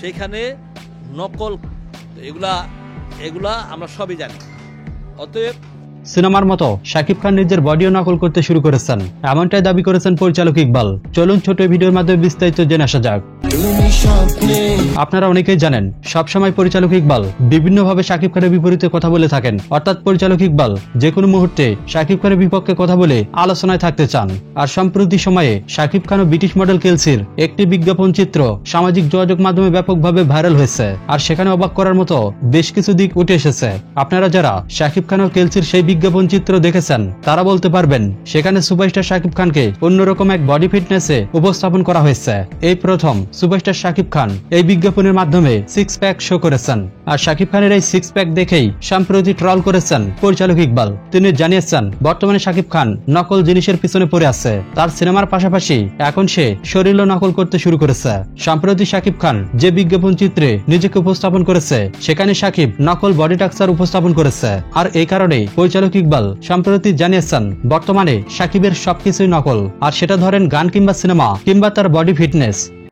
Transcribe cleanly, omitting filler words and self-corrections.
সেখানে নকল, এগুলা এগুলা আমরা সবই জানি। অতএব সিনেমার মতো শাকিব খান নিজের বডিও নকল করতে শুরু করেছেন, এমনটাই দাবি করেছেন পরিচালক ইকবাল। চলুন ছোট ভিডিওর মাধ্যমে বিস্তারিত জেনে আসা যাক। আপনারা অনেকেই জানেন, সবসময় পরিচালক ইকবাল বিভিন্নভাবে শাকিব খানের বিপরীতে কথা বলে থাকেন। অর্থাৎ পরিচালক ইকবাল যে কোনো মুহূর্তে শাকিব খানের বিপক্ষে কথা বলে আলোচনায় থাকতে চান। আর সম্প্রতি সময়ে শাকিব খান ও ব্রিটিশ মডেল কেলসির একটি বিজ্ঞাপন চিত্র সামাজিক যোগাযোগ মাধ্যমে ব্যাপকভাবে ভাইরাল হয়েছে। আর সেখানে অবাক করার মতো বেশ কিছু দিক উঠে এসেছে। আপনারা যারা শাকিব খান ও কেলসির সেই বিজ্ঞাপন চিত্র দেখেছেন তারা বলতে পারবেন, সেখানে সুপারস্টার শাকিব খানকে অন্যরকম এক বডি ফিটনেসে উপস্থাপন করা হয়েছে। এই প্রথম সুপারস্টার শাকিব খান এই বিজ্ঞাপনের মাধ্যমে সিক্স প্যাক শো করেছেন। আর শাকিব খানের এই সিক্স প্যাক দেখেই সম্প্রতি ট্রল করেছেন পরিচালক ইকবাল। তিনি জানিয়েছেন, বর্তমানে শাকিব খান নকল জিনিসের পিছনে পড়ে আছে। তার সিনেমার পাশাপাশি এখন সে শরীরও নকল করতে শুরু করেছে। সম্প্রতি শাকিব খান যে বিজ্ঞাপন চিত্রে নিজেকে উপস্থাপন করেছে সেখানে শাকিব নকল বডি টাক্সার উপস্থাপন করেছে। আর এই কারণে পরিচালক ইকবাল সম্প্রতি জানিয়েছেন, বর্তমানে শাকিবের সবকিছুই নকল। আর সেটা ধরেন গান কিংবা সিনেমা কিংবা তার বডি ফিটনেস।